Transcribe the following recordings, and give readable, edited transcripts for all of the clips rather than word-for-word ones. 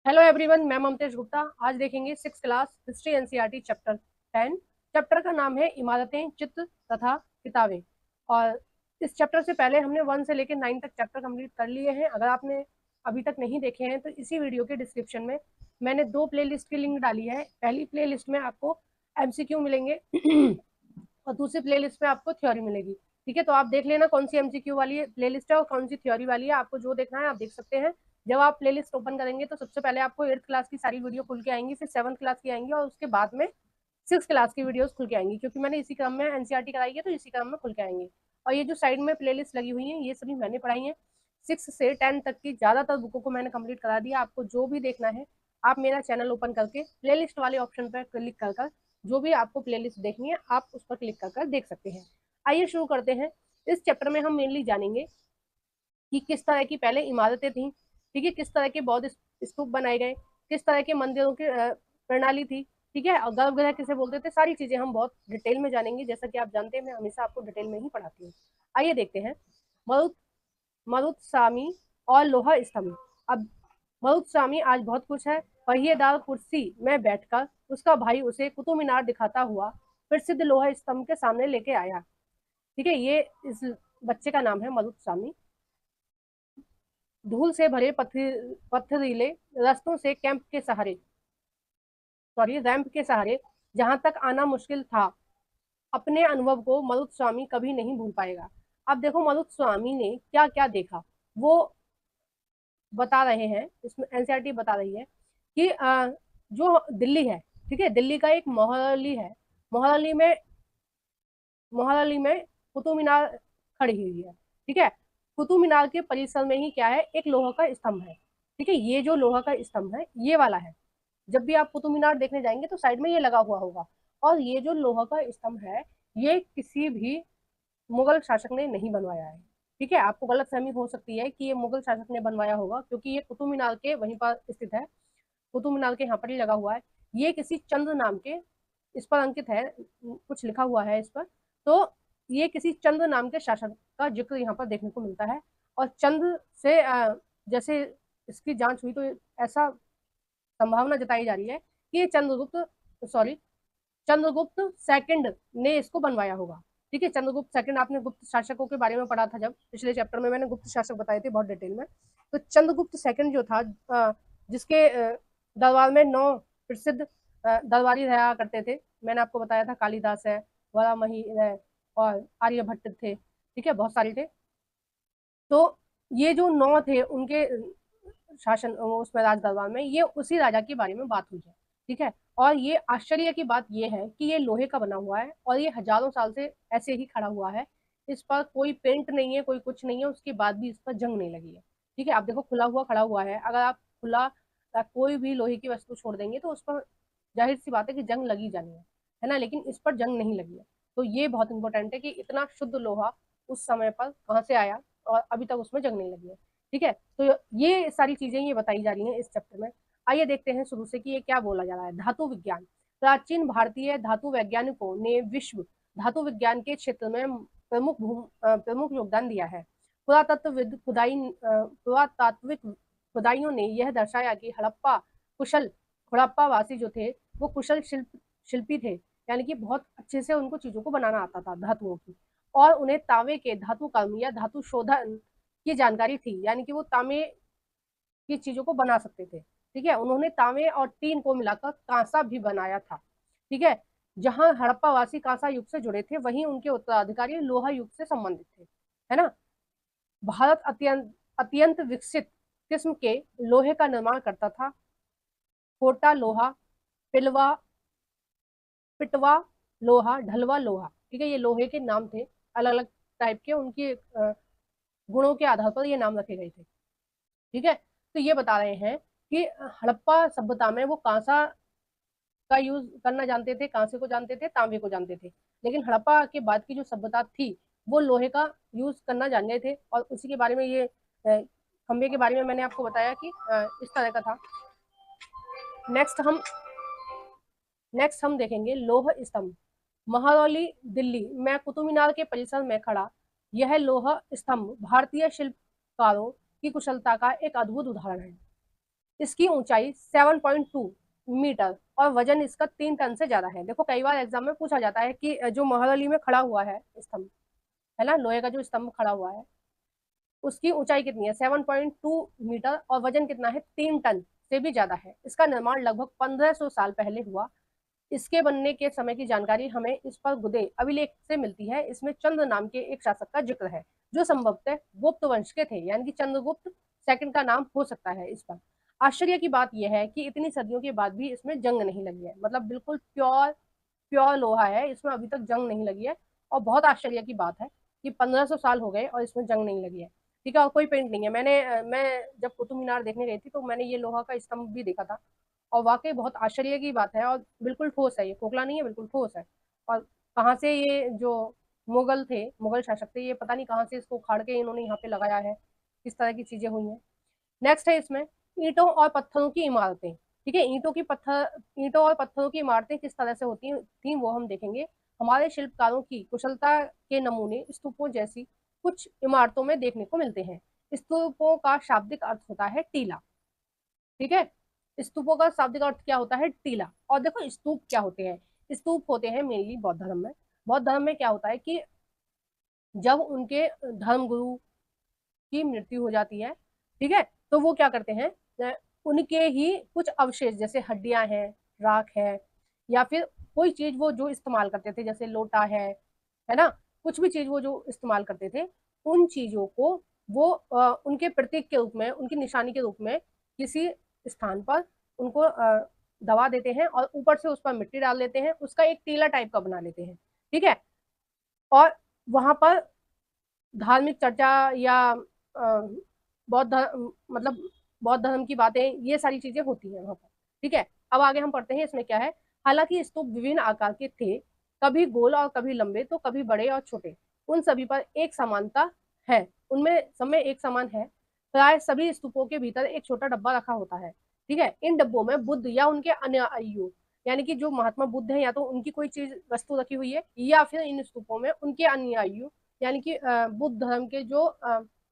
Hello everyone, मैं ममतेश गुप्ता। आज देखेंगे 6 class history NCERT chapter 10। Chapter का नाम है इमारतें, चित्र तथा किताबें। और इस चैप्टर से पहले हमने 1 से लेकर 9 तक चैप्टर कंप्लीट कर लिए हैं। अगर आपने अभी तक नहीं देखे हैं तो इसी वीडियो के डिस्क्रिप्शन में मैंने 2 प्लेलिस्ट की लिंक डाली है। पहली प्लेलिस्ट में आपको एमसीक्यू मिलेंगे और दूसरी प्लेलिस्ट में आपको थ्योरी मिलेगी। ठीक है, तो आप देख लेना कौन सी एमसीक्यू वाली प्लेलिस्ट है और कौन सी थ्योरी वाली है। आपको जो देखना है आप देख सकते हैं। जब आप प्लेलिस्ट ओपन करेंगे तो सबसे पहले आपको 8th क्लास की सारी वीडियो खुल के आएंगी, फिर 7th क्लास की आएंगी और उसके बाद में 6th क्लास की वीडियोस खुल के आएंगी, क्योंकि मैंने इसी क्रम में एनसीईआरटी कराई है तो इसी क्रम में खुल के आएंगे। और ये जो साइड में प्लेलिस्ट लगी हुई है ये सभी मैंने पढ़ाई है। 6 से 10 तक की ज्यादातर बुकों को मैंने कंप्लीट करा दिया। आपको जो भी देखना है आप मेरा चैनल ओपन करके प्लेलिस्ट वाले ऑप्शन पर क्लिक कर जो भी आपको प्लेलिस्ट देखनी है आप उस पर क्लिक कर देख सकते हैं। आइए शुरू करते हैं। इस चैप्टर में हम मेनली जानेंगे कि किस तरह की पहले इमारतें थी, ठीक है, किस तरह के बौद्ध स्तूप बनाए गए, किस तरह के मंदिरों की प्रणाली थी, ठीक है, और गर्भगृह किसे बोलते थे। सारी चीजें हम बहुत डिटेल में जानेंगे। जैसा कि आप जानते हैं मैं हमेशा आपको डिटेल में ही पढ़ाती हूँ। आइए देखते हैं। मरुत मरुत्सामी और लोहा स्तंभ। अब मरुत्सामी आज बहुत खुश है। पहिएदार कुर्सी में बैठकर उसका भाई उसे कुतुब मीनार दिखाता हुआ प्रसिद्ध लोहा स्तंभ के सामने लेके आया। ठीक है, ये इस बच्चे का नाम है मरुत्सामी। धूल से भरे पथरीले रास्तों से रैंप के सहारे जहां तक आना मुश्किल था, अपने अनुभव को मरुत्स्वामी कभी नहीं भूल पाएगा। अब देखो मरुत्स्वामी ने क्या क्या देखा वो बता रहे हैं। इसमें एनसीईआरटी बता रही है कि जो दिल्ली है, ठीक है, दिल्ली का एक मोहाली है। मोहाली में मोहाली में कुतुब मीनार खड़ी हुई है। ठीक है, कुतुब मीनार के परिसर में ही क्या है, एक लोहा का स्तंभ है। ठीक है, ये जो लोहा का स्तंभ है ये वाला है। जब भी आप कुतुब मीनार देखने जाएंगे तो साइड में ये लगा हुआ होगा। और ये जो लोहा का स्तंभ है ये किसी भी मुगल शासक ने नहीं बनवाया है। ठीक है, आपको गलत फहमी हो सकती है कि ये मुगल शासक ने बनवाया होगा, क्योंकि ये कुतुब मीनार के वहीं पर स्थित है। कुतुब मीनार के यहाँ पर ही लगा हुआ है। ये किसी चंद्र नाम के, इस पर अंकित है, कुछ लिखा हुआ है इस पर। तो ये किसी चंद्र नाम के शासक का जिक्र यहाँ पर देखने को मिलता है। और चंद्र से जैसे इसकी जांच हुई तो ऐसा संभावना जताई जा रही है कि ये चंद्रगुप्त सेकंड ने इसको बनवाया होगा। ठीक है, चंद्रगुप्त सेकंड, आपने गुप्त शासकों के बारे में पढ़ा था जब पिछले चैप्टर में, मैंने गुप्त शासक बताए थे बहुत डिटेल में। तो चंद्रगुप्त सेकंड जो था, जिसके दरबार में 9 प्रसिद्ध दरबारी रहा करते थे। मैंने आपको बताया था कालिदास है, वरामही है और आर्यभट्ट थे। ठीक है, बहुत सारे थे। तो ये जो 9 थे उनके शासन उसमें राज दरबार में ये उसी राजा के बारे में बात हुई है। ठीक है, और ये आश्चर्य की बात ये है कि ये लोहे का बना हुआ है और ये हजारों साल से ऐसे ही खड़ा हुआ है। इस पर कोई पेंट नहीं है, कोई कुछ नहीं है, उसके बाद भी इस पर जंग नहीं लगी है। ठीक है, आप देखो खुला हुआ खड़ा हुआ है। अगर आप खुला कोई भी लोहे की वस्तु छोड़ देंगे तो उस पर जाहिर सी बात है कि जंग लगी जानी है ना, लेकिन इस पर जंग नहीं लगी है। तो ये बहुत इंपॉर्टेंट है कि इतना शुद्ध लोहा उस समय पर कहाँ से आया और अभी तक उसमें जंग नहीं लगी है। ठीक है, तो ये सारी चीजें ये बताई जा रही हैं इस चैप्टर में। आइए देखते हैं शुरू से कि ये क्या बोला जा रहा है। धातु विज्ञान। प्राचीन भारतीय धातु वैज्ञानिकों ने विश्व धातु विज्ञान के क्षेत्र में प्रमुख योगदान दिया है। पुरातात्विक खुदाइयों ने यह दर्शाया कि हड़प्पा वासी जो थे वो कुशल शिल्पी थे, यानी कि बहुत अच्छे से उनको चीजों को बनाना आता था धातुओं की। और उन्हें तांबे के धातु कर्म या धातु शोधन की जानकारी थी, यानी कि वो तांबे की चीजों को बना सकते थे। ठीक है, उन्होंने तांबे और टीन को मिलाकर कांसा भी बनाया था। ठीक है, जहां हड़प्पावासी कांसा युग से जुड़े थे वहीं उनके उत्तराधिकारी लोहा युग से संबंधित थे, है ना। भारत अत्यंत अत्यंत विकसित किस्म के लोहे का निर्माण करता था। कोटा लोहा, पिलवा पिटवा लोहा, ढलवा लोहा। ठीक है, ये लोहे के नाम थे अलग अलग टाइप के, उनके गुणों के आधार पर ये नाम रखे गए थे। ठीक है, तो ये बता रहे हैं कि हड़प्पा सभ्यता में वो कांसा का यूज करना जानते थे, कांसे को जानते थे, तांबे को जानते थे। लेकिन हड़प्पा के बाद की जो सभ्यता थी वो लोहे का यूज करना जान गए थे। और उसी के बारे में ये खंबे के बारे में मैंने आपको बताया कि इस तरह का था। नेक्स्ट हम नेक्स्ट हम देखेंगे लौह स्तंभ। महरौली दिल्ली में कुतुब मीनार के परिसर में खड़ा यह लौह स्तंभ भारतीय शिल्पकारों की कुशलता का एक अद्भुत उदाहरण है। इसकी ऊंचाई 7.2 मीटर और वजन इसका 3 टन से ज्यादा है। देखो कई बार एग्जाम में पूछा जाता है कि जो महरौली में खड़ा हुआ है स्तंभ, है ना, लोहे का जो स्तंभ खड़ा हुआ है, उसकी ऊंचाई कितनी है, 7.2 मीटर और वजन कितना है, 3 टन से भी ज्यादा है। इसका निर्माण लगभग 1500 साल पहले हुआ। इसके बनने के समय की जानकारी हमें इस पर गुदे अभिलेख से मिलती है। इसमें चंद्र नाम के एक शासक का जिक्र है जो संभवतः गुप्त वंश के थे, यानी कि चंद्रगुप्त सेकंड का नाम हो सकता है इस पर। आश्चर्य की बात यह है कि इतनी सदियों के बाद भी इसमें जंग नहीं लगी है, मतलब बिल्कुल प्योर प्योर लोहा है, इसमें अभी तक जंग नहीं लगी है। और बहुत आश्चर्य की बात है कि 1500 साल हो गए और इसमें जंग नहीं लगी है। ठीक है, और कोई पेंट नहीं है। मैं जब कुतुब मीनार देखने गई थी तो मैंने ये लोहा का स्तंभ भी देखा था, और वाकई बहुत आश्चर्य की बात है, और बिल्कुल ठोस है, ये खोखला नहीं है, बिल्कुल ठोस है। और कहाँ से ये जो मुगल थे, मुगल शासक थे, ये पता नहीं कहाँ से इसको उखाड़ के इन्होंने यहाँ पे लगाया है, किस तरह की चीजें हुई हैं। नेक्स्ट है इसमें ईंटों और पत्थरों की इमारतें। ठीक है, ईंटों और पत्थरों की इमारतें किस तरह से होती थी वो हम देखेंगे। हमारे शिल्पकारों की कुशलता के नमूने स्तूपों जैसी कुछ इमारतों में देखने को मिलते हैं। स्तूपों का शाब्दिक अर्थ होता है टीला। ठीक है, स्तूपों का शाब्दिक अर्थ क्या होता है, टीला। और देखो स्तूप क्या होते हैं, स्तूप होते हैं मेनली बौद्ध धर्म में। बौद्ध धर्म में क्या होता है कि जब उनके धर्मगुरु की मृत्यु हो जाती है, ठीक है, तो वो क्या करते हैं, उनके ही कुछ अवशेष जैसे हड्डियां हैं, राख है, या फिर कोई चीज वो जो इस्तेमाल करते थे जैसे लोटा है ना, कुछ भी चीज वो जो इस्तेमाल करते थे, उन चीजों को वो उनके प्रतीक के रूप में, उनकी निशानी के रूप में किसी स्थान पर उनको दबा देते हैं और ऊपर से उस पर मिट्टी डाल देते हैं, उसका एक टीला टाइप का बना लेते हैं। ठीक है, और वहां पर धार्मिक चर्चा या मतलब बौद्ध धर्म की बातें, ये सारी चीजें होती हैं वहां पर। ठीक है, अब आगे हम पढ़ते हैं इसमें क्या है। हालांकि स्तूप विभिन्न आकार के थे, कभी गोल और कभी लंबे, तो कभी बड़े और छोटे। उन सभी पर एक समानता है, उनमें सब में एक समान है। प्राय सभी स्तूपों के भीतर एक छोटा डब्बा रखा होता है। ठीक है, इन डब्बों में बुद्ध या उनके अनुयायियों, यानी कि जो महात्मा बुद्ध है, या तो उनकी कोई चीज वस्तु रखी हुई है, या फिर इन स्तूपों में उनके अनुयायियों, यानी कि बुद्ध धर्म के जो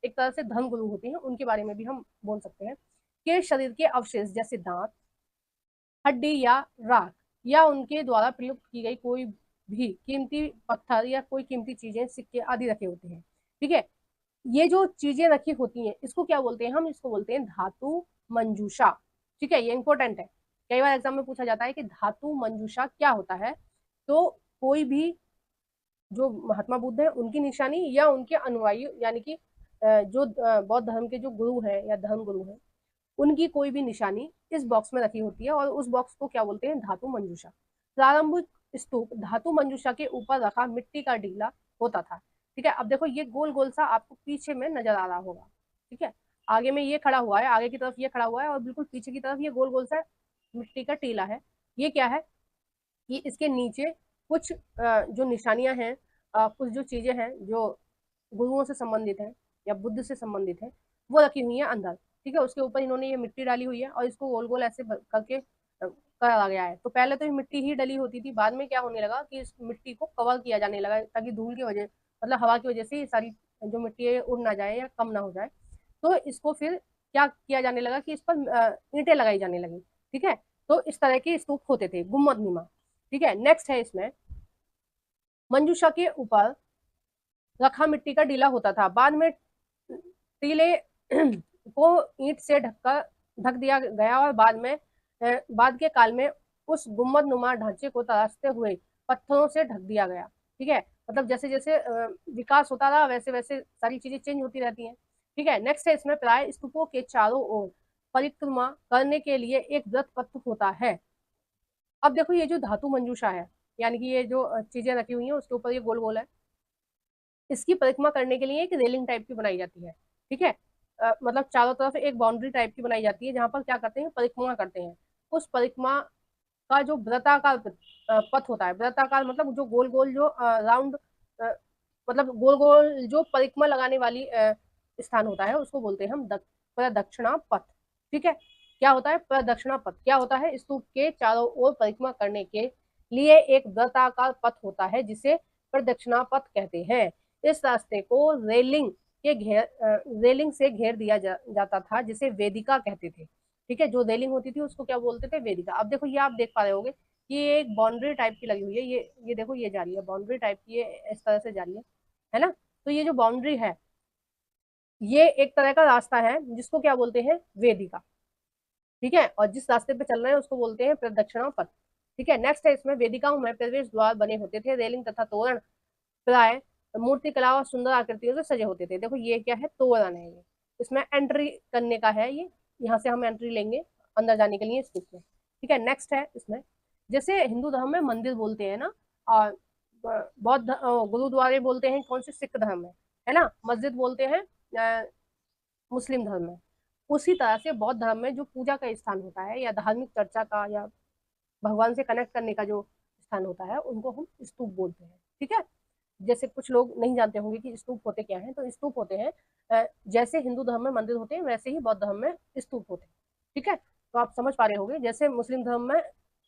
एक तरह से धर्म गुरु होते हैं, उनके बारे में भी हम बोल सकते हैं, के शरीर के अवशेष जैसे दांत, हड्डी या राख, या उनके द्वारा प्रयुक्त की गई कोई भी कीमती पत्थर या कोई कीमती चीजें, सिक्के आदि रखे होते हैं। ठीक है, ये जो चीजें रखी होती हैं इसको क्या बोलते हैं, हम इसको बोलते हैं धातु मंजूषा। ठीक है, ये इंपॉर्टेंट है, कई बार एग्जाम में पूछा जाता है कि धातु मंजूषा क्या होता है। तो कोई भी जो महात्मा बुद्ध है उनकी निशानी या उनके अनुयायी, यानी कि जो बौद्ध धर्म के जो गुरु हैं या धर्म गुरु हैं, उनकी कोई भी निशानी इस बॉक्स में रखी होती है, और उस बॉक्स को क्या बोलते हैं, धातु मंजूषा। प्रारंभिक स्तूप धातु मंजूषा के ऊपर रखा मिट्टी का ढीला होता था। ठीक है, अब देखो ये गोल गोल सा आपको पीछे में नजर आ रहा होगा। ठीक है, आगे में ये खड़ा हुआ है, आगे की तरफ ये खड़ा हुआ है, और बिल्कुल पीछे की तरफ ये गोल गोल सा मिट्टी का टीला है। ये क्या है कि इसके नीचे कुछ जो निशानियां हैं, कुछ जो चीजें हैं जो गुरुओं से संबंधित है या बुद्ध से संबंधित है, वो रखी हुई है अंदर। ठीक है, उसके ऊपर इन्होंने ये मिट्टी डाली हुई है और इसको गोल गोल ऐसे करके करा गया है। तो पहले तो ये मिट्टी ही डली होती थी, बाद में क्या होने लगा कि इस मिट्टी को कवर किया जाने लगा, ताकि धूल की वजह, मतलब हवा की वजह से ये सारी जो मिट्टी है उड़ ना जाए या कम ना हो जाए। तो इसको फिर क्या किया जाने लगा कि इस पर ईंटें लगाई जाने लगी। ठीक है, तो इस तरह के स्तूप होते थे गुम्मद नुमा। ठीक है, नेक्स्ट है इसमें मंजूषा के ऊपर रखा मिट्टी का टीला होता था। बाद में टीले को ईंट से ढक दिया गया, और बाद के काल में उस गुम्बद नुमा ढांचे को तराशते हुए पत्थरों से ढक दिया गया। ठीक है, मतलब जैसे जैसे विकास होता रहा वैसे वैसे सारी चीजें चेंज होती रहती हैं। ठीक है, नेक्स्ट है इसमें प्राय स्तूपों के चारों ओर परिक्रमा करने के लिए एक व्रत पथ होता है। अब देखो ये जो धातु मंजूषा है, यानी कि ये जो चीजें रखी हुई हैं उसके ऊपर ये गोल गोल है, इसकी परिक्रमा करने के लिए एक रेलिंग टाइप की बनाई जाती है। ठीक है, मतलब चारों तरफ एक बाउंड्री टाइप की बनाई जाती है जहां पर क्या करते हैं, परिक्रमा करते हैं। उस परिक्रमा का जो वृत्ताकार पथ होता है, वृत्ताकार मतलब जो गोल गोल जो राउंड, मतलब गोल गोल जो परिक्रमा लगाने वाली स्थान होता है, उसको बोलते हैं हम प्रदक्षिणा पथ। ठीक है, क्या होता है प्रदक्षिणा पथ, क्या होता है, स्तूप के चारों ओर परिक्रमा करने के लिए एक वृत्ताकार पथ होता है जिसे प्रदक्षिणा पथ कहते हैं। इस रास्ते को रेलिंग से घेर दिया जाता था, जिसे वेदिका कहते थे। ठीक है, जो रेलिंग होती थी उसको क्या बोलते थे, वेदिका। अब देखो ये आप देख पा रहे होगे कि ये एक बाउंड्री टाइप की लगी हुई है, ये देखो ये जा रही है बाउंड्री टाइप की, ये इस तरह से जा रही है ना। तो ये जो बाउंड्री है ये एक तरह का रास्ता है जिसको क्या बोलते हैं, वेदिका। ठीक है, और जिस रास्ते पे चल रहे हैं उसको बोलते हैं प्रदक्षिणा पथ। ठीक है, नेक्स्ट है इसमें, वेदिकाओं में प्रवेश द्वार बने होते थे, रेलिंग तथा तोरण प्राय मूर्ति कला और सुंदर आकृतियों से सजे होते थे। देखो ये क्या है, तोरण है ये, इसमें एंट्री करने का है ये, यहाँ से हम एंट्री लेंगे अंदर जाने के लिए स्तूप में। ठीक है, नेक्स्ट है इसमें, जैसे हिंदू धर्म में मंदिर बोलते हैं ना, और बौद्ध गुरुद्वारे बोलते हैं कौन से, सिख धर्म में, है ना, मस्जिद बोलते हैं मुस्लिम धर्म में। उसी तरह से बौद्ध धर्म में जो पूजा का स्थान होता है या धार्मिक चर्चा का या भगवान से कनेक्ट करने का जो स्थान होता है उनको हम स्तूप बोलते हैं। ठीक है, जैसे कुछ लोग नहीं जानते होंगे कि स्तूप होते क्या हैं, तो स्तूप होते हैं जैसे हिंदू धर्म में मंदिर होते हैं वैसे ही बौद्ध धर्म में स्तूप होते हैं। ठीक है, तो आप समझ पा रहे होंगे, जैसे मुस्लिम धर्म में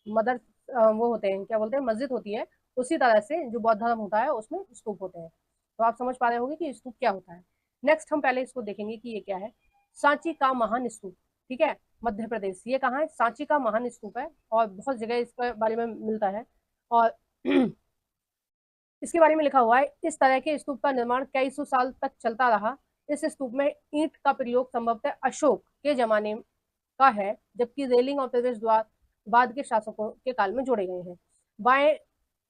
मदर वो होते हैं, क्या बोलते हैं, मस्जिद होती है, उसी तरह से जो बौद्ध धर्म होता है उसमें स्तूप होते हैं। तो आप समझ पा रहे होंगे कि स्तूप क्या होता है। नेक्स्ट हम पहले इसको देखेंगे कि ये क्या है, सांची का महान स्तूप। ठीक है, मध्य प्रदेश, ये कहाँ है, सांची का महान स्तूप है, और बहुत जगह इसके बारे में मिलता है। और इसके बारे में लिखा हुआ है, इस तरह के स्तूप का निर्माण कई सौ साल तक चलता रहा। इस स्तूप में ईंट का प्रयोग संभवतः अशोक के जमाने का है, जबकि रेलिंग और प्रवेश द्वार बाद के शासकों के काल में जोड़े गए हैं। बाएं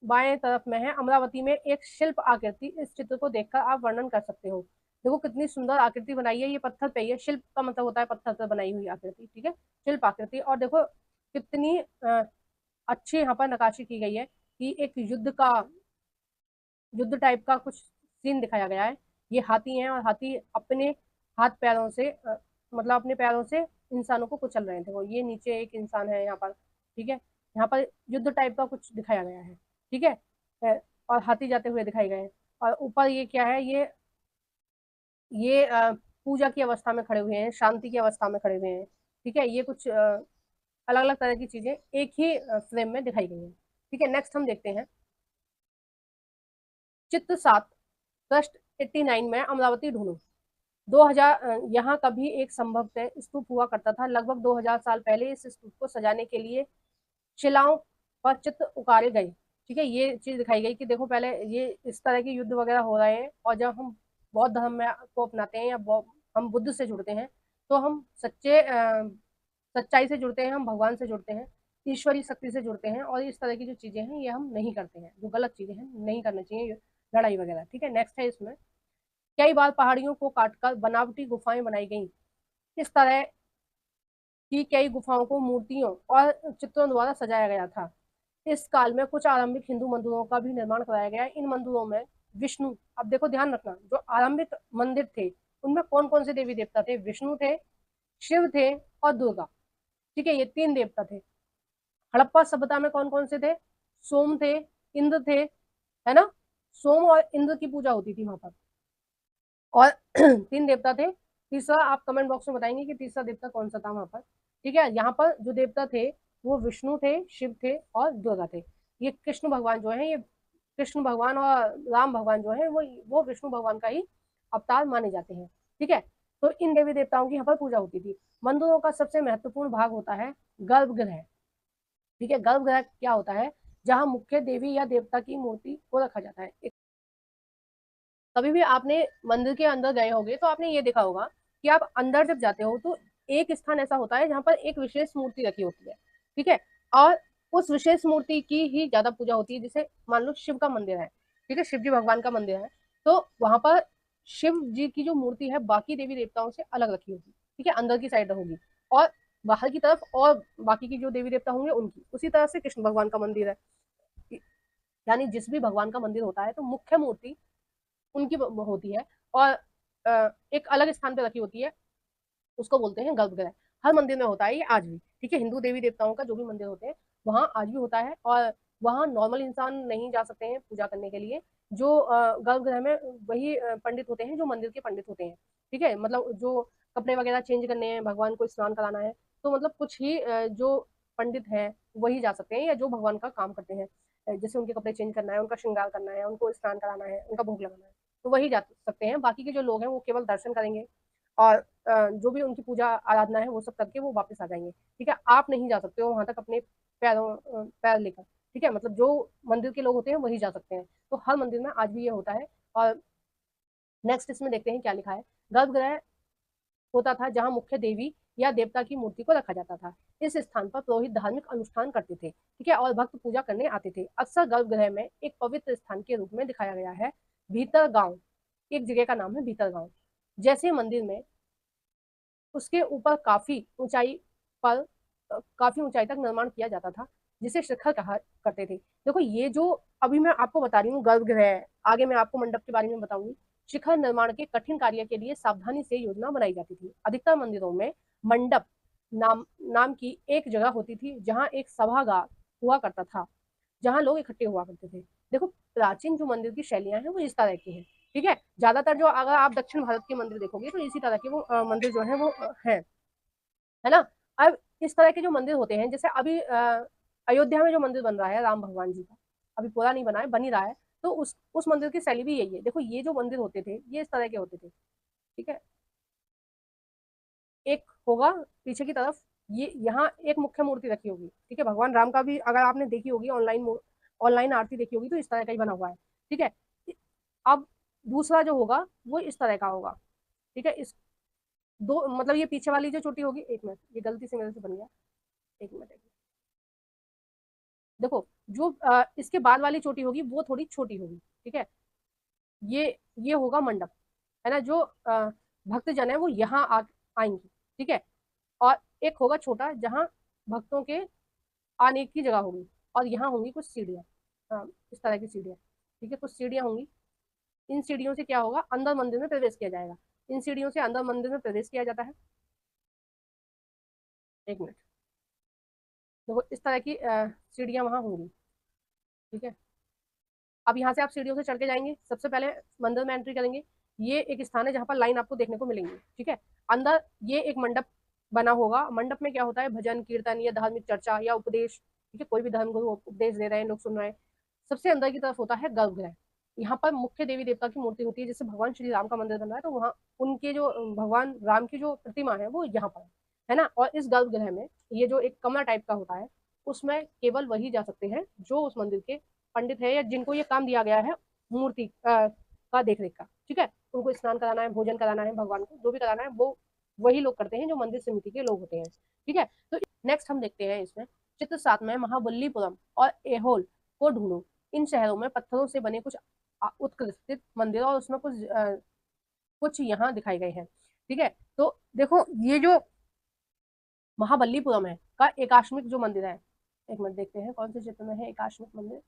बाएं तरफ में है अमरावती में एक शिल्प आकृति, इस चित्र को देखकर आप वर्णन कर सकते हो। देखो कितनी सुंदर आकृति बनाई है, ये पत्थर पे है, शिल्प का मतलब होता है पत्थर पर बनाई हुई आकृति। ठीक है, शिल्प आकृति, और देखो कितनी अच्छी यहाँ पर नकाशी की गई है कि एक युद्ध टाइप का कुछ सीन दिखाया गया है। ये हाथी हैं और हाथी अपने हाथ पैरों से मतलब अपने पैरों से इंसानों को कुचल रहे थे। वो ये नीचे एक इंसान है यहाँ पर। ठीक है, यहाँ पर युद्ध टाइप का कुछ दिखाया गया है। ठीक है, और हाथी जाते हुए दिखाए गए हैं। और ऊपर ये क्या है, ये पूजा की अवस्था में खड़े हुए हैं, शांति की अवस्था में खड़े हुए हैं। ठीक है, ये कुछ अलग अलग तरह की चीजें एक ही फ्रेम में दिखाई गई हैं। ठीक है, नेक्स्ट हम देखते हैं चित्र 7, पृष्ठ 89 में अमरावती ढूंढो। 2000 यहाँ कभी एक संभवतः स्तूप हुआ करता था। लगभग 2000 साल पहले इस स्तूप को सजाने के लिए शिलाओं पर चित्र उकारे गए। ठीक है, ये चीज दिखाई गई कि देखो पहले ये इस तरह के युद्ध वगैरह हो रहे हैं, और जब हम बौद्ध धर्म में को अपनाते हैं या हम बुद्ध से जुड़ते हैं तो हम सच्चाई से जुड़ते हैं, हम भगवान से जुड़ते हैं, ईश्वरीय शक्ति से जुड़ते हैं, और इस तरह की जो चीजें हैं ये हम नहीं करते हैं, जो गलत चीजें हैं नहीं करनी चाहिए, लड़ाई वगैरह। ठीक है, नेक्स्ट है इसमें, कई बार पहाड़ियों को काटकर बनावटी गुफाएं बनाई गई। इस तरह की कई गुफाओं को मूर्तियों और चित्रों द्वारा सजाया गया था। इस काल में कुछ आरंभिक हिंदू मंदिरों का भी निर्माण कराया गया। इन मंदिरों में विष्णु, अब देखो ध्यान रखना, जो आरंभिक मंदिर थे उनमें कौन कौन से देवी देवता थे, विष्णु थे, शिव थे और दुर्गा। ठीक है, ये 3 देवता थे। हड़प्पा सभ्यता में कौन कौन से थे, सोम थे, इंद्र थे, है ना, सोम और इंद्र की पूजा होती थी वहां पर, और 3 देवता थे। तीसरा आप कमेंट बॉक्स में बताएंगे कि तीसरा देवता कौन सा था वहां पर। ठीक है, यहाँ पर जो देवता थे वो विष्णु थे, शिव थे और दुर्गा थे। ये कृष्ण भगवान जो है, ये कृष्ण भगवान और राम भगवान जो है वो विष्णु भगवान का ही अवतार माने जाते हैं। ठीक है, तो इन देवी देवताओं की यहाँ पर पूजा होती थी। मंदिरों का सबसे महत्वपूर्ण भाग होता है गर्भगृह। ठीक है, गर्भगृह क्या होता है, जहाँ मुख्य देवी या देवता की मूर्ति को रखा जाता है। कभी भी आपने मंदिर के अंदर गए होंगे तो आपने ये देखा होगा कि आप अंदर जब जाते हो तो एक स्थान ऐसा होता है जहाँ पर एक विशेष मूर्ति रखी होती है। ठीक है, और उस विशेष मूर्ति की ही ज्यादा पूजा होती है। जैसे मान लो शिव का मंदिर है, ठीक है, शिव जी भगवान का मंदिर है, तो वहां पर शिव जी की जो मूर्ति है बाकी देवी देवताओं से अलग रखी होगी। ठीक है, अंदर की साइड होगी, और बाहर की तरफ और बाकी की जो देवी देवता होंगे उनकी। उसी तरह से कृष्ण भगवान का मंदिर है, यानी जिस भी भगवान का मंदिर होता है तो मुख्य मूर्ति उनकी होती है, और एक अलग स्थान पे रखी होती है, उसको बोलते हैं गर्भगृह। हर मंदिर में होता है ये आज भी। ठीक है, हिंदू देवी देवताओं का जो भी मंदिर होते हैं वहाँ आज भी होता है, और वहाँ नॉर्मल इंसान नहीं जा सकते हैं पूजा करने के लिए। जो गर्भगृह में वही पंडित होते हैं जो मंदिर के पंडित होते हैं। ठीक है, मतलब जो कपड़े वगैरह चेंज करने हैं, भगवान को स्नान कराना है, तो मतलब कुछ ही जो पंडित हैं वही जा सकते हैं, या जो भगवान का काम करते हैं, जैसे उनके कपड़े चेंज करना है, उनका श्रृंगार करना है, उनको स्नान कराना है, उनका भोग लगाना है, तो वही जा सकते हैं। बाकी के जो लोग हैं वो केवल दर्शन करेंगे, और जो भी उनकी पूजा आराधना है वो सब करके वो वापस आ जाएंगे। ठीक है, आप नहीं जा सकते हो वहां तक अपने पैर लेकर। ठीक है, मतलब जो मंदिर के लोग होते हैं वही जा सकते हैं। तो हर मंदिर में आज भी ये होता है। और नेक्स्ट इसमें देखते हैं क्या लिखा है। गर्भगृह होता था जहाँ मुख्य देवी या देवता की मूर्ति को रखा जाता था। इस स्थान पर पुरोहित धार्मिक अनुष्ठान करते थे। ठीक है, और भक्त पूजा करने आते थे। अक्सर गर्भगृह में एक पवित्र स्थान के रूप में दिखाया गया है। भीतर गांव, एक जगह का नाम है भीतर गांव। जैसे मंदिर में उसके ऊपर पर काफी ऊंचाई तक निर्माण किया जाता था, जिसे शिखर कहा करते थे। देखो ये जो अभी मैं आपको बता रही हूँ गर्भगृह है, आगे मैं आपको मंडप के बारे में बताऊंगी। शिखर निर्माण के कठिन कार्य के लिए सावधानी से योजना बनाई जाती थी। अधिकतर मंदिरों में मंडप नाम नाम की एक जगह होती थी, जहाँ एक सभागार हुआ करता था, जहाँ लोग इकट्ठे हुआ करते थे। देखो प्राचीन जो मंदिर की शैलियां हैं वो इस तरह की हैं। ठीक है, ज्यादातर जो अगर आप दक्षिण भारत के मंदिर देखोगे तो इसी तरह के वो मंदिर जो है वो है ना। अब इस तरह के जो मंदिर होते हैं, जैसे अभी अयोध्या में जो मंदिर बन रहा है राम भगवान जी का, अभी पूरा नहीं बना है, बन ही रहा है। तो उस मंदिर की शैली भी यही है। देखो ये जो मंदिर होते थे ये इस तरह के होते थे। ठीक है, एक होगा पीछे की तरफ, ये यहाँ एक मुख्य मूर्ति रखी होगी। ठीक है, भगवान राम का भी अगर आपने देखी होगी ऑनलाइन, ऑनलाइन आरती देखी होगी तो इस तरह का ही बना हुआ है। ठीक है, अब दूसरा जो होगा वो इस तरह का होगा। ठीक है, इस दो मतलब ये पीछे वाली जो चोटी होगी, एक मिनट ये गलती से मेरे से बन गया, एक मिनट देखो जो इसके बाद वाली चोटी होगी वो थोड़ी छोटी होगी। ठीक है, ये ये होगा मंडप, है ना, जो भक्तजन है वो यहाँ आएंगे। ठीक है, और एक होगा छोटा जहाँ भक्तों के आने की जगह होगी, और यहाँ होंगी कुछ सीढ़ियाँ, इस तरह की सीढ़ियाँ। ठीक है, कुछ सीढ़ियाँ होंगी। इन सीढ़ियों से क्या होगा, अंदर मंदिर में प्रवेश किया जाएगा। इन सीढ़ियों से अंदर मंदिर में प्रवेश किया जाता है। एक मिनट देखो इस तरह की सीढ़ियाँ वहाँ होंगी। ठीक है, अब यहाँ से आप सीढ़ियों से चढ़ के जाएंगे, सबसे पहले मंदिर में एंट्री करेंगे। ये एक स्थान है जहाँ पर लाइन आपको देखने को मिलेंगी। ठीक है, अंदर ये एक मंडप बना होगा। मंडप में क्या होता है, भजन कीर्तन या धार्मिक चर्चा या उपदेश। ठीक है, कोई भी धर्म गुरु उपदेश दे रहे हैं, लोग सुन रहे हैं। सबसे अंदर की तरफ होता है गर्भगृह। यहाँ पर मुख्य देवी देवता की मूर्ति होती है। जैसे भगवान श्री राम का मंदिर बन रहा है तो वहाँ उनके जो भगवान राम की जो प्रतिमा है वो यहाँ पर है ना। और इस गर्भगृह में ये जो एक कमरा टाइप का होता है, उसमें केवल वही जा सकते हैं जो उस मंदिर के पंडित है या जिनको ये काम दिया गया है मूर्ति का देख रेख का। ठीक है, उनको स्नान कराना है, भोजन कराना है, भगवान को जो भी कराना है वो वही लोग करते हैं जो मंदिर समिति के लोग होते हैं। ठीक है, तो नेक्स्ट हम देखते हैं इसमें चित्र 7 में महाबलीपुरम और एहोल को ढूंढो। इन शहरों में पत्थरों से बने कुछ उत्कृष्ट मंदिर और उसमें कुछ यहाँ दिखाए गए हैं। ठीक है, तो देखो ये जो महाबलीपुरम है का एकाश्मिक जो मंदिर है, एक मिनट देखते हैं कौन से चित्र में है एकाश्मिक मंदिर।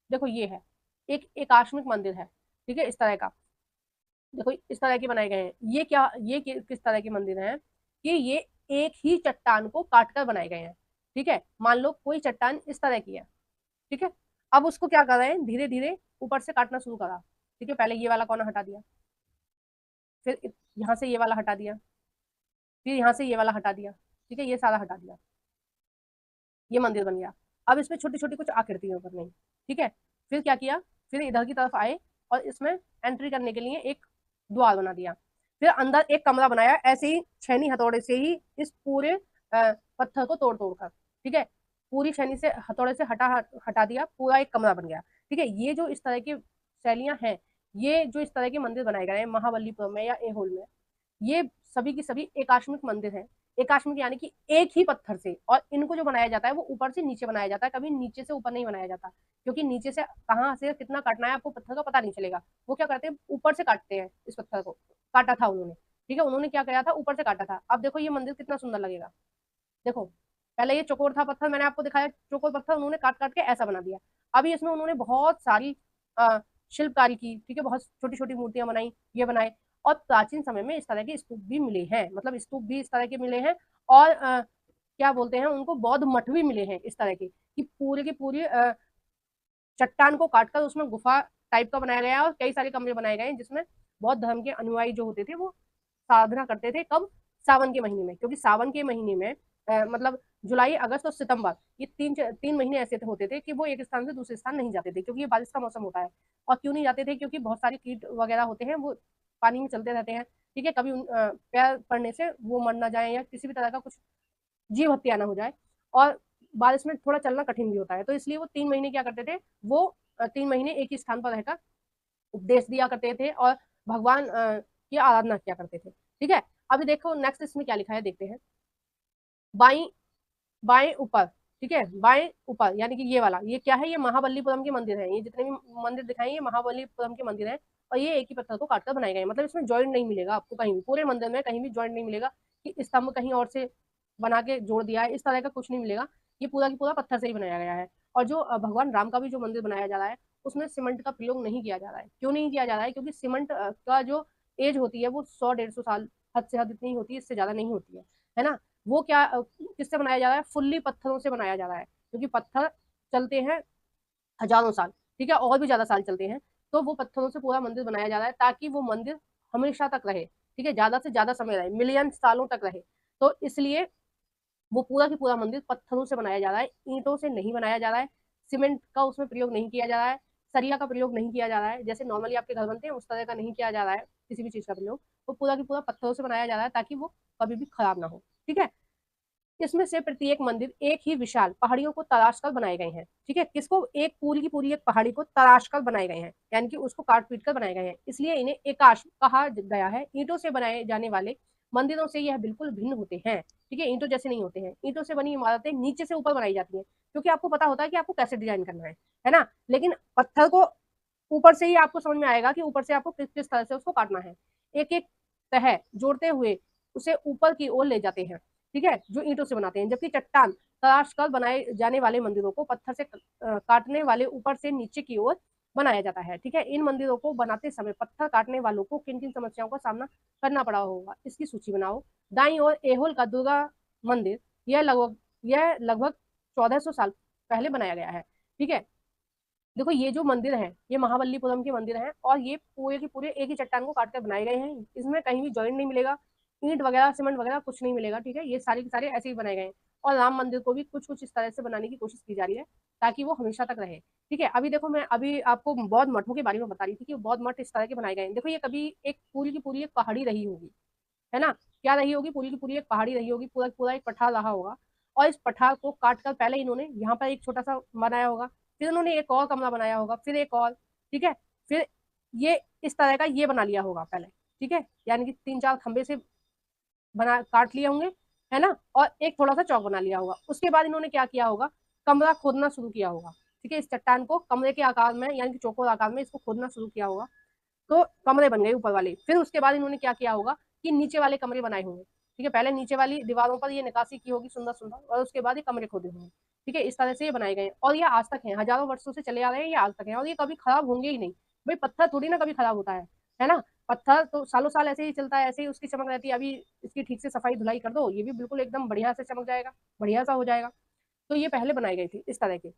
देखो ये है एक एकाश्मिक मंदिर है। ठीक है, इस तरह का देखो इस तरह के बनाए गए हैं। ये क्या, ये किस तरह के मंदिर हैं कि ये एक ही चट्टान को काट कर बनाए गए हैं। ठीक है, मान लो कोई चट्टान इस तरह की है। ठीक है, अब उसको क्या कर रहे हैं, धीरे धीरे ऊपर से काटना शुरू करा। ठीक है, पहले ये वाला कोना हटा दिया, फिर यहाँ से ये वाला हटा दिया, फिर यहाँ से ये वाला हटा दिया। ठीक है, ये सारा हटा दिया, ये मंदिर बन गया। अब इसमें छोटी छोटी कुछ आकृतियां बन गई। ठीक है, फिर क्या किया, फिर इधर की तरफ आए और इसमें एंट्री करने के लिए एक द्वार बना दिया। फिर अंदर एक कमरा बनाया, ऐसे ही छेनी हथौड़े से ही इस पूरे पत्थर को तोड़ तोड़ कर। ठीक है, पूरी छेनी से हथौड़े से हटा हटा दिया, पूरा एक कमरा बन गया। ठीक है, ये जो इस तरह की शैलियां हैं, ये जो इस तरह के मंदिर बनाए गए हैं महाबलीपुरम में या एहोल में, ये सभी की सभी एकाश्मिक मंदिर हैं। एकाश्मिक यानी कि एक ही पत्थर से, और इनको जो बनाया जाता है वो ऊपर से नीचे बनाया जाता है, कभी नीचे से ऊपर नहीं बनाया जाता, क्योंकि नीचे से कहाँ से कितना काटना है आपको पत्थर का पता नहीं चलेगा। वो क्या करते हैं, ऊपर से काटते हैं। इस पत्थर को काटा था उन्होंने। ठीक है, उन्होंने क्या किया था, ऊपर से काटा था। अब देखो ये मंदिर कितना सुंदर लगेगा। देखो पहले ये चौकोर था पत्थर, मैंने आपको दिखाया चौकोर पत्थर, उन्होंने काट काट के ऐसा बना दिया। अभी इसमें उन्होंने बहुत सारी शिल्पकारी की। ठीक है, बहुत छोटी छोटी मूर्तियां बनाई, ये बनाए। और प्राचीन समय में इस तरह के स्तूप भी मिले हैं, मतलब स्तूप भी इस तरह के मिले हैं। और क्या बोलते हैं उनको, बौद्ध मठ भी मिले हैं इस तरह के, कि पूरे की पूरी चट्टान को काटकर उसमें गुफा टाइप का बनाया गया है और कई सारे कमरे बनाए गए हैं, जिसमें बौद्ध धर्म के अनुयायी जो होते थे वो साधना करते थे। कब, सावन के महीने में, क्योंकि सावन के महीने में मतलब जुलाई अगस्त और सितंबर, ये तीन महीने ऐसे होते थे कि वो एक स्थान से दूसरे स्थान नहीं जाते थे, क्योंकि ये बारिश का मौसम होता है। और क्यों नहीं जाते थे, क्योंकि बहुत सारे कीट वगैरह होते हैं वो पानी में चलते रहते हैं। ठीक है, कभी पैर पड़ने से वो मर ना जाए या किसी भी तरह का कुछ जीव हत्या ना हो जाए। और बारिश में थोड़ा चलना कठिन भी होता है, तो इसलिए वो 3 महीने क्या करते थे, वो 3 महीने एक ही स्थान पर रहकर उपदेश दिया करते थे और भगवान की आराधना किया करते थे। ठीक है, अभी देखो नेक्स्ट इसमें क्या लिखा है, देखते हैं। बाई बाएं ऊपर, ठीक है, बाएं ऊपर यानी कि ये वाला, ये क्या है, ये महाबलीपुरम के मंदिर है। ये जितने भी मंदिर दिखाए ये महाबलीपुरम के मंदिर है और ये एक ही पत्थर को काटकर बनाए गए, मतलब इसमें जॉइंट नहीं मिलेगा आपको कहीं भी, पूरे मंदिर में कहीं भी जॉइंट नहीं मिलेगा कि स्तंभ कहीं और से बना के जोड़ दिया है, इस तरह का कुछ नहीं मिलेगा। ये पूरा की पूरा पत्थर से ही बनाया गया है। और जो भगवान राम का भी जो मंदिर बनाया जा रहा है उसमें सीमेंट का प्रयोग नहीं किया जा रहा है। क्यों नहीं किया जा रहा है, क्योंकि सीमेंट का जो एज होती है वो 100-150 साल, हद से हद इतनी होती है, इससे ज्यादा नहीं होती है ना। वो क्या किससे बनाया जा रहा है, फुल्ली पत्थरों से बनाया जा रहा है, क्योंकि पत्थर चलते हैं हजारों साल, ठीक है, और भी ज्यादा साल चलते हैं। तो वो पत्थरों से पूरा मंदिर बनाया जा रहा है ताकि वो मंदिर हमेशा तक रहे, ठीक है, ज्यादा से ज्यादा समय रहे, मिलियन सालों तक रहे। तो इसलिए वो पूरा की पूरा मंदिर पत्थरों से बनाया जा रहा है, ईंटों से नहीं बनाया जा रहा है। सीमेंट का उसमें प्रयोग नहीं किया जा रहा है, सरिया का प्रयोग नहीं किया जा रहा है, जैसे नॉर्मली आपके घर बनते हैं उस तरह का नहीं किया जा रहा है किसी भी चीज का प्रयोग। वो पूरा की पूरा पत्थरों से बनाया जा रहा है ताकि वो कभी भी खराब ना हो। ठीक है, इसमें से प्रत्येक मंदिर एक ही विशाल पहाड़ियों को तराश कर बनाए गए हैं। ठीक है, किसको, एक पूरी की पूरी एक पहाड़ी को तराश कर बनाए गए हैं, यानी कि उसको काट पीट कर बनाए गए हैं, इसलिए इन्हें एकाश कहा गया है। ईंटों से बनाए जाने वाले मंदिरों से यह बिल्कुल भिन्न होते हैं। ठीक है, ईंटों जैसे नहीं होते हैं। ईंटों से बनी इमारतें नीचे से ऊपर बनाई जाती हैं, क्योंकि आपको पता होता है कि आपको कैसे डिजाइन करना है ना। लेकिन पत्थर को ऊपर से ही आपको समझ में आएगा कि ऊपर से आपको किस किस तरह से उसको काटना है। एक एक तह जोड़ते हुए उसे ऊपर की ओर ले जाते हैं, ठीक है, जो ईंटों से बनाते हैं। जबकि चट्टान तराश कर बनाए जाने वाले मंदिरों को पत्थर से काटने वाले ऊपर से नीचे की ओर बनाया जाता है। ठीक है, इन मंदिरों को बनाते समय पत्थर काटने वालों को किन किन समस्याओं का सामना करना पड़ा होगा, इसकी सूची बनाओ। दाईं ओर एहोल का दुर्गा मंदिर, यह लगभग 1400 साल पहले बनाया गया है। ठीक है, देखो ये जो मंदिर है ये महाबलीपुरम के मंदिर हैं और ये पूरे के पूरे एक ही चट्टान को काट कर बनाए गए हैं। इसमें कहीं भी जॉइंट नहीं मिलेगा, ईंट वगैरह सीमेंट वगैरह कुछ नहीं मिलेगा। ठीक है, ये सारे के सारे ऐसे ही बनाए गए हैं। और राम मंदिर को भी कुछ कुछ इस तरह से बनाने की कोशिश की जा रही है ताकि वो हमेशा तक रहे। ठीक है, अभी देखो मैं अभी आपको बौद्ध मठों के बारे में बता रही थी कि बौद्ध मठ इस तरह के बनाए गए हैं। देखो ये कभी एक पूरी की पूरी एक पहाड़ी रही होगी, है ना, क्या रही होगी, पूरी की पूरी एक पहाड़ी रही होगी, पूरा पूरा एक पठार रहा होगा। और इस पठार को काट कर पहले इन्होंने यहाँ पर एक छोटा सा बनाया होगा, फिर उन्होंने एक और कमरा बनाया होगा, फिर एक और, ठीक है, फिर ये इस तरह का ये बना लिया होगा पहले। ठीक है, यानी कि 3-4 खंबे से बना काट लिए होंगे, है ना, और एक थोड़ा सा चौक बना लिया होगा। उसके बाद इन्होंने क्या किया होगा, कमरा खोदना शुरू किया होगा। ठीक है, इस चट्टान को कमरे के आकार में यानी कि चौकोर आकार में इसको खोदना शुरू किया होगा, तो कमरे बन गए ऊपर वाले। फिर उसके बाद इन्होंने क्या किया होगा कि नीचे वाले कमरे बनाए होंगे। ठीक है, पहले नीचे वाली दीवारों पर ये नकाशी की होगी सुंदर सुंदर, और उसके बाद ये कमरे खोदे होंगे। ठीक है, इस तरह से ये बनाए गए और ये आज तक हैं, हजारों वर्षों से चले आ रहे हैं, ये आज तक हैं और ये कभी खराब होंगे ही नहीं। भाई पत्थर थोड़ी ना कभी खराब होता है ना। पत्थर तो सालों साल ऐसे ही चलता है, ऐसे ही उसकी चमक रहती है। अभी इसकी ठीक से सफाई धुलाई कर दो, ये भी बिल्कुल एकदम बढ़िया से चमक जाएगा, बढ़िया सा हो जाएगा। तो ये पहले बनाई गई थी इस तरह के।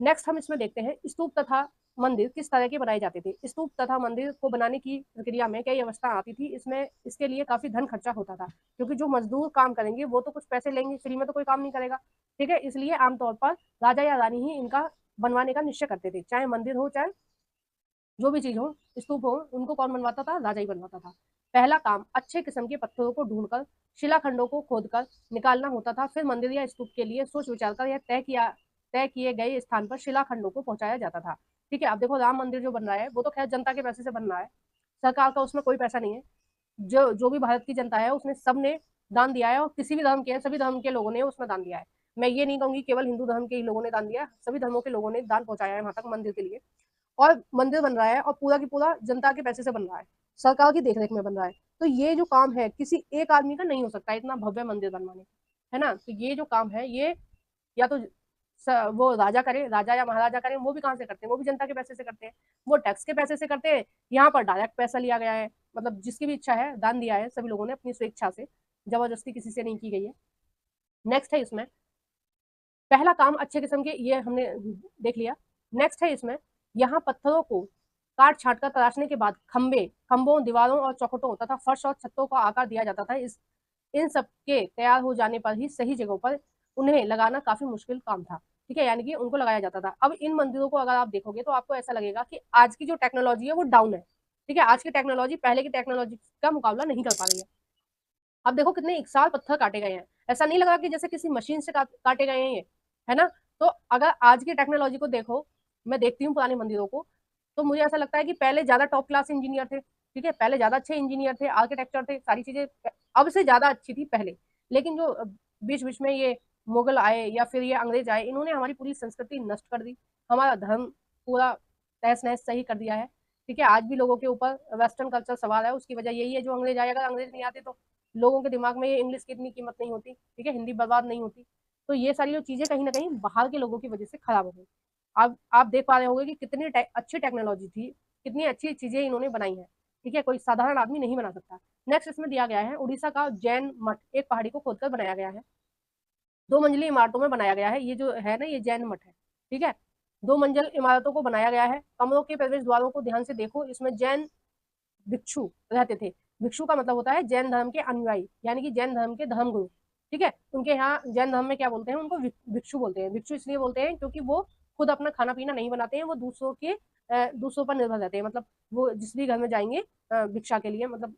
नेक्स्ट हम इसमें देखते हैं स्तूप तथा मंदिर किस तरह के बनाए जाते थे। स्तूप तथा मंदिर को बनाने की प्रक्रिया में कई अवस्था आती थी। इसमें इसके लिए काफी धन खर्चा होता था, क्योंकि जो मजदूर काम करेंगे वो तो कुछ पैसे लेंगे, फ्री में तो कोई काम नहीं करेगा। ठीक है, इसलिए आमतौर पर राजा या रानी ही इनका बनवाने का निश्चय करते थे, चाहे मंदिर हो चाहे जो भी चीज हो, स्तूप हो, उनको कौन बनवाता था, राजा ही बनवाता था। पहला काम अच्छे किस्म के पत्थरों को ढूंढकर शिलाखंडों को खोदकर निकालना होता था। फिर मंदिर या स्तूप के लिए सोच विचार कर यह तय किए गए स्थान पर शिलाखंडों को पहुंचाया जाता था। ठीक है, अब देखो राम मंदिर जो बन रहा है वो तो खैर जनता के पैसे से बन रहा है, सरकार का उसमें कोई पैसा नहीं है। जो जो भी भारत की जनता है उसने सबने दान दिया है, और किसी भी धर्म के, सभी धर्म के लोगों ने उसमें दान दिया है। मैं ये नहीं कहूंगी केवल हिंदू धर्म के ही लोगों ने दान दिया है, सभी धर्मों के लोगों ने दान पहुंचाया है वहां तक मंदिर के लिए। और मंदिर बन रहा है और पूरा की पूरा जनता के पैसे से बन रहा है, सरकार की देखरेख में बन रहा है। तो ये जो काम है किसी एक आदमी का नहीं हो सकता, इतना भव्य मंदिर बनवाने का, है ना। तो ये जो काम है ये या तो वो राजा करे, राजा या महाराजा करें, वो भी कहाँ से करते हैं, वो भी जनता के पैसे से करते हैं, वो टैक्स के पैसे से करते हैं। यहाँ पर डायरेक्ट पैसा लिया गया है, मतलब जिसकी भी इच्छा है दान दिया है सभी लोगों ने अपनी स्वेच्छा से, जबरदस्ती किसी से नहीं की गई है। नेक्स्ट है इसमें पहला काम अच्छे किस्म के, ये हमने देख लिया। नेक्स्ट है इसमें यहाँ पत्थरों को काट छाट कर तराशने के बाद खंभों, दीवारों और चौखटों तथा फर्श और छतों का आकार दिया जाता था। इन सब के तैयार हो जाने पर ही सही जगहों पर उन्हें लगाना काफी मुश्किल काम था। ठीक है, यानी कि उनको लगाया जाता था। अब इन मंदिरों को अगर आप देखोगे तो आपको ऐसा लगेगा कि आज की जो टेक्नोलॉजी है वो डाउन है, ठीक है, आज की टेक्नोलॉजी पहले की टेक्नोलॉजी का मुकाबला नहीं कर पा रही है। अब देखो कितने एक साल पत्थर काटे गए हैं, ऐसा नहीं लगा कि जैसे किसी मशीन से काटे गए हैं ये, है ना। तो अगर आज की टेक्नोलॉजी को देखो, मैं देखती हूँ पुराने मंदिरों को, तो मुझे ऐसा लगता है कि पहले ज्यादा टॉप क्लास इंजीनियर थे, ठीक है, पहले ज्यादा अच्छे इंजीनियर थे, आर्किटेक्चर थे, सारी चीजें अब से ज्यादा अच्छी थी पहले। लेकिन जो बीच बीच में ये मुगल आए या फिर ये अंग्रेज आए, इन्होंने हमारी पूरी संस्कृति नष्ट कर दी, हमारा धर्म पूरा तहस नहस सही कर दिया है। ठीक है, आज भी लोगों के ऊपर वेस्टर्न कल्चर सवाल है, उसकी वजह यही है जो अंग्रेज आए, अगर अंग्रेज नहीं आते तो लोगों के दिमाग में ये इंग्लिश की इतनी कीमत नहीं होती, ठीक है, हिंदी बर्बाद नहीं होती। तो ये सारी जो चीजें कहीं ना कहीं बाहर के लोगों की वजह से खराब हो गई। आप देख पा रहे होंगे कि कितनी अच्छी टेक्नोलॉजी थी, कितनी अच्छी चीजें इन्होंने बनाई है, ठीक है, कोई साधारण आदमी नहीं बना सकता। नेक्स्ट इसमें दिया गया है उड़ीसा का जैन मठ, एक पहाड़ी को खोदकर बनाया गया है, 2 मंजिली इमारतों में बनाया गया है, ये जो है ना ये जैन मठ है, ठीक है, 2 मंजिल इमारतों को बनाया गया है। कमरों के प्रवेश द्वारों को ध्यान से देखो, इसमें जैन भिक्षु रहते थे। भिक्षु का मतलब होता है जैन धर्म के अनुयायी, यानी कि जैन धर्म के धर्म गुरु, ठीक है। उनके यहाँ जैन धर्म में क्या बोलते हैं, उनको भिक्षु बोलते हैं। भिक्षु इसलिए बोलते हैं क्योंकि वो खुद अपना खाना पीना नहीं बनाते हैं, वो दूसरों पर निर्भर रहते हैं, मतलब वो जिस भी घर में जाएंगे भिक्षा के लिए, मतलब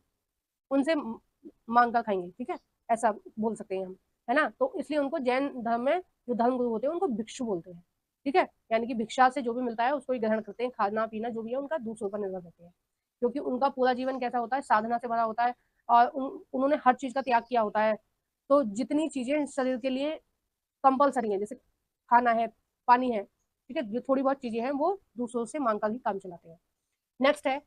उनसे मांग कर खाएंगे, ठीक है, ऐसा बोल सकते हैं हम, है ना। तो इसलिए उनको जैन धर्म में जो धर्म गुरु होते हैं उनको भिक्षु बोलते हैं, ठीक है। यानी कि भिक्षा से जो भी मिलता है उसको ही ग्रहण करते हैं, खाना पीना जो भी है उनका दूसरों पर निर्भर रहते हैं, क्योंकि उनका पूरा जीवन कैसा होता है, साधना से भरा होता है, और उन्होंने हर चीज का त्याग किया होता है। तो जितनी चीजें शरीर के लिए कंपलसरी है, जैसे खाना है, पानी है, ठीक है, जो थोड़ी बहुत चीजें हैं वो दूसरों से मांग कर ही काम चलाते हैं। नेक्स्ट है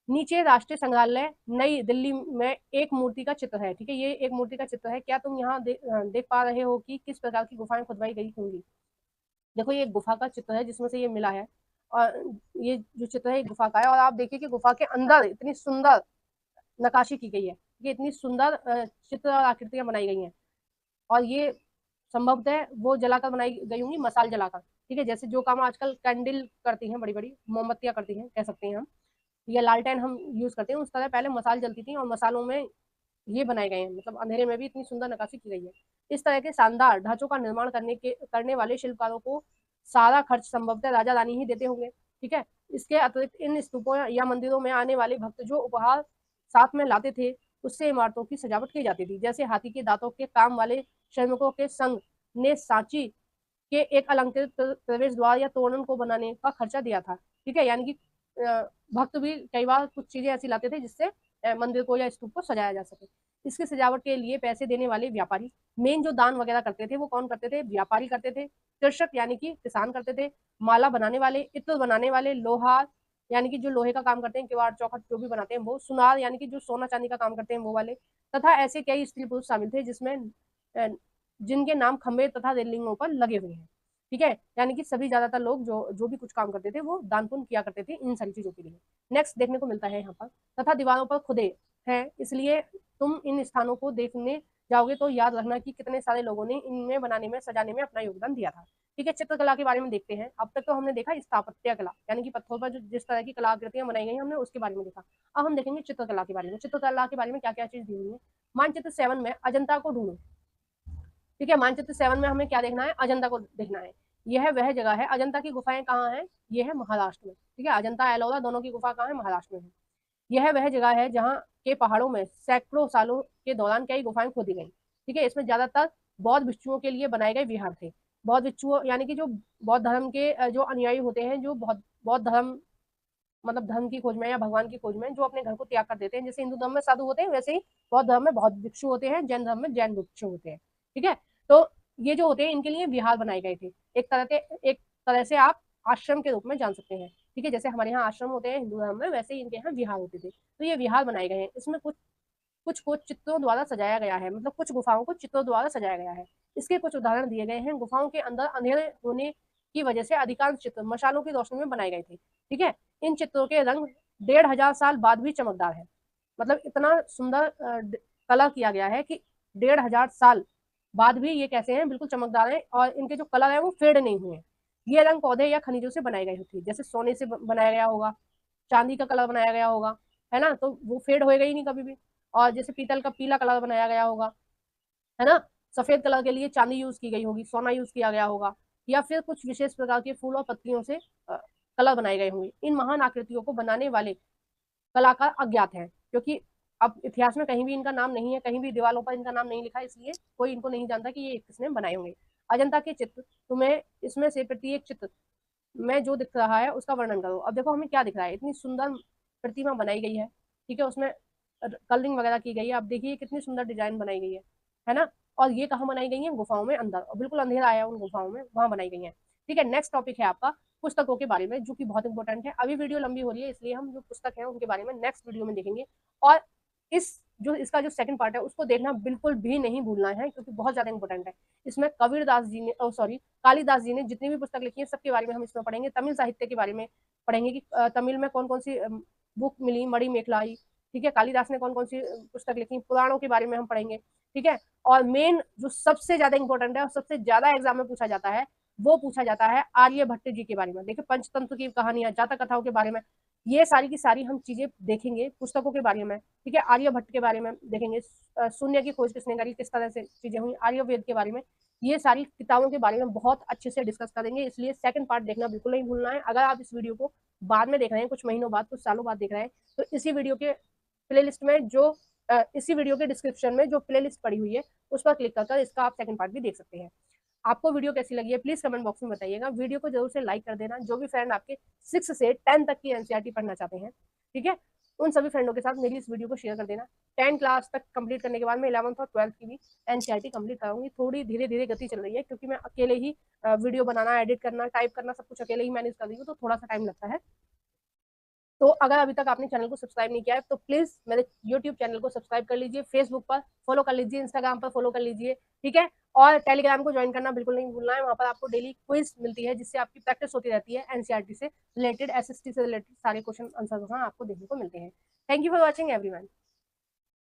नीचे राष्ट्रीय संग्रहालय नई दिल्ली में एक मूर्ति का चित्र है, ठीक है, ये एक मूर्ति का चित्र है। क्या तुम यहाँ देख पा रहे हो कि किस प्रकार की गुफाएं खुदवाई गई होंगी। देखो ये गुफा का चित्र है जिसमें से ये मिला है, और ये जो चित्र है गुफा का है, और आप देखिए कि गुफा के अंदर इतनी सुंदर नकाशी की गई है, ये इतनी सुंदर चित्र और आकृतियां बनाई गई हैं, और ये संभवतः वो जलाकर बनाई गई होंगी, मसाल जलाकर, ठीक है, जैसे जो काम आजकल कैंडल करती हैं, बड़ी बड़ी मोमबत्तियां करती हैं कह सकते हैं हम, या लालटेन हम यूज करते हैं, उस तरह पहले मसाल जलती थी, और मसालों में ये बनाए गए हैं, मतलब अंधेरे में भी इतनी सुंदर नक्काशी की गई है। इस तरह के शानदार ढांचों का निर्माण करने वाले शिल्पकारों को सारा खर्च संभवतः राजा रानी ही देते होंगे, ठीक है। इसके अतिरिक्त इन स्तूपों या मंदिरों में आने वाले भक्त जो उपहार साथ में लाते थे, उससे इमारतों की सजावट की जाती थी, जैसे हाथी के दांतों के काम वाले श्रमिकों के संघ ने सांची के एक अलंकृत प्रवेश द्वार या तोरण को बनाने का खर्चा दिया था, ठीक है। यानी कि भक्त भी कई बार कुछ चीजें ऐसी लाते थे जिससे मंदिर को या स्तूप को सजाया जा सके। इसकी सजावट के लिए पैसे देने वाले व्यापारी, मेन जो दान वगैरह करते थे वो कौन करते थे, व्यापारी करते थे। कृषक यानी कि किसान करते थे। माला बनाने वाले, इत्र बनाने वाले, लोहार यानी कि जो लोहे का काम करते हैं, किवाड़ चौखट जो भी बनाते हैं वो, सुनार यानी कि जो सोना चांदी का काम करते हैं वो वाले, तथा ऐसे कई स्त्री पुरुष शामिल थे जिसमें जिनके नाम खंबे तथा रेलिंगों पर लगे हुए हैं, ठीक है। यानी कि सभी ज्यादातर लोग जो जो भी कुछ काम करते थे वो दान पुण्य किया करते थे इन सारी चीजों के लिए। नेक्स्ट देखने को मिलता है यहाँ पर, तथा दीवारों पर खुदे हैं, इसलिए तुम इन स्थानों को देखने जाओगे तो याद रखना कि कितने सारे लोगों ने इनमें बनाने में सजाने में अपना योगदान दिया था, ठीक है। चित्रकला के बारे में देखते हैं। अब तक तो हमने देखा स्थापत्य कला, यानी कि पत्थरों पर जो जिस तरह की कलाकृतियां बनाई गई हमने उसके बारे में देखा। अब हम देखेंगे चित्रकला के बारे में। चित्रकला के बारे में क्या क्या चीज दी हुई है। मानचित्र 7 में अजंता को ढूंढो, ठीक है, मानचित्र 7 में हमें क्या देखना है, अजंता को देखना है। यह वह जगह है, अजंता की गुफाएं कहाँ हैं, ये है महाराष्ट्र में, ठीक है, अजंता एलोरा दोनों की गुफा कहाँ है, महाराष्ट्र में है। यह वह जगह है जहाँ के पहाड़ों में सैकड़ों सालों के दौरान कई गुफाएं खोदी गई, ठीक है। इसमें ज्यादातर बौद्ध भिक्षुओं के लिए बनाए गए विहार थे। बौद्ध भिक्षुओं यानी कि जो बौद्ध धर्म के जो अनुयायी होते हैं, जो बौद्ध धर्म मतलब धर्म की खोज में या भगवान की खोज में जो अपने घर को त्याग कर देते हैं, जैसे हिंदू धर्म में साधु होते हैं वैसे ही बौद्ध धर्म में बौद्ध भिक्षु होते हैं, जैन धर्म में जैन भिक्षु होते हैं, ठीक है। तो ये जो होते हैं इनके लिए विहार बनाए गए थे, एक तरह से आप आश्रम के रूप में जान सकते हैं, ठीक है। जैसे हमारे यहाँ आश्रम होते हैं हिंदू धर्म में, वैसे ही इनके यहाँ विहार होते थे। तो ये विहार बनाए गए हैं, इसमें कुछ कुछ को चित्रों द्वारा सजाया गया है, मतलब कुछ गुफाओं को चित्रों द्वारा सजाया गया है। इसके कुछ उदाहरण दिए गए हैं। गुफाओं के अंदर अंधेरे होने की वजह से अधिकांश चित्र मशालों की रोशनी में बनाए गए थे, ठीक है। इन चित्रों के रंग 1500 साल बाद भी चमकदार है, मतलब इतना सुंदर कलर किया गया है कि 1500 साल बाद भी ये कैसे हैं, बिल्कुल चमकदार है, और इनके जो कलर है वो फेड नहीं हुए। ये रंग पौधे या खनिजों से बनाए गए होते, जैसे सोने से बनाया गया होगा, चांदी का कलर बनाया गया होगा, है ना, तो वो फेड होएगा ही नहीं कभी भी। और जैसे पीतल का पीला कलर बनाया गया होगा, है ना, सफेद कलर के लिए चांदी यूज की गई होगी, सोना यूज किया गया होगा, या फिर कुछ विशेष प्रकार के फूल और पत्तियों से कलर बनाए गए होंगे। इन महान आकृतियों को बनाने वाले कला का अज्ञात है, क्योंकि अब इतिहास में कहीं भी इनका नाम नहीं है, कहीं भी दीवारों पर इनका नाम नहीं लिखा है, इसलिए कोई इनको नहीं जानता कि ये किसने बनाए होंगे। अजंता के चित्र, तुम्हें इसमें से प्रत्येक चित्र में जो दिख रहा है उसका वर्णन करो। अब देखो हमें क्या दिख रहा है, इतनी सुंदर प्रतिमा बनाई गई है, ठीक है, उसमें कलरिंग वगैरह की गई है। आप देखिए कितनी सुंदर डिजाइन बनाई गई है ना। और ये कहाँ बनाई गई है, गुफाओं में अंदर, और बिल्कुल अंधेरा आया उन गुफाओं में, वहां बनाई गई है। ठीक है, नेक्स्ट टॉपिक है आपका पुस्तकों के बारे में, जो कि बहुत इंपॉर्टेंट है। अभी वीडियो लंबी हो रही है, इसलिए हम जो पुस्तक है उनके बारे में नेक्स्ट वीडियो में देखेंगे। और इसका जो सेकंड पार्ट है उसको देखना बिल्कुल भी नहीं भूलना है, क्योंकि बहुत ज्यादा इंपॉर्टेंट है। इसमें कबीरदास जी ने, सॉरी, कालिदास जी ने जितनी भी पुस्तक लिखी है सबके बारे में हम इसमें पढ़ेंगे। तमिल साहित्य के बारे में पढ़ेंगे कि तमिल में कौन कौन सी बुक मिली, मणि मेखलाई, ठीक है, कालिदास ने कौन कौन सी पुस्तक लिखी, पुराणों के बारे में हम पढ़ेंगे। ठीक है, और मेन जो सबसे ज्यादा इंपॉर्टेंट है और सबसे ज्यादा एग्जाम में पूछा जाता है, वो पूछा जाता है आर्यभट्ट जी के बारे में। देखिए पंचतंत्र की कहानियां, जातक कथाओं के बारे में, ये सारी की सारी हम चीजें देखेंगे पुस्तकों के बारे में। ठीक है, आर्यभट्ट के बारे में देखेंगे, शून्य की खोज किसने करी, किस तरह से चीजें हुई, आर्यवेद के बारे में, ये सारी किताबों के बारे में बहुत अच्छे से डिस्कस करेंगे। इसलिए सेकंड पार्ट देखना बिल्कुल नहीं भूलना है। अगर आप इस वीडियो को बाद में देख रहे हैं, कुछ महीनों बाद, कुछ सालों बाद देख रहे हैं, तो इसी वीडियो के प्लेलिस्ट में जो इसी वीडियो के डिस्क्रिप्शन में जो प्लेलिस्ट पड़ी हुई है उस पर क्लिक कर इसका आप सेकंड पार्ट भी देख सकते हैं। आपको वीडियो कैसी लगी है प्लीज कमेंट बॉक्स में बताइएगा। वीडियो को जरूर से लाइक कर देना। जो भी फ्रेंड आपके 6 से 10 तक की एनसीईआरटी पढ़ना चाहते हैं, ठीक है, उन सभी फ्रेंडों के साथ मेरी इस वीडियो को शेयर कर देना। 10 क्लास तक कंप्लीट करने के बाद मैं 11th और 12th की भी एनसीईआरटी कंप्लीट कराऊंगी। थोड़ी धीरे धीरे गति चल रही है, क्योंकि मैं अकेले ही वीडियो बनाना, एडिट करना, टाइप करना सब कुछ अकेले ही मैनेज कर रही हूँ, तो थोड़ा सा टाइम लगता है। तो अगर अभी तक आपने चैनल को सब्सक्राइब नहीं किया है तो प्लीज मेरे यूट्यूब चैनल को सब्सक्राइब कर लीजिए, फेसबुक पर फॉलो कर लीजिए, इंस्टाग्राम पर फॉलो कर लीजिए, ठीक है, और टेलीग्राम को ज्वाइन करना बिल्कुल नहीं भूलना है। वहां पर आपको डेली क्विज मिलती है, जिससे आपकी प्रैक्टिस होती रहती है, एनसीईआरटी से रिलेटेड, एसएसटी से रिलेटेड सारे क्वेश्चन आंसर आपको देखने को मिलते हैं। Thank you for watching everyone.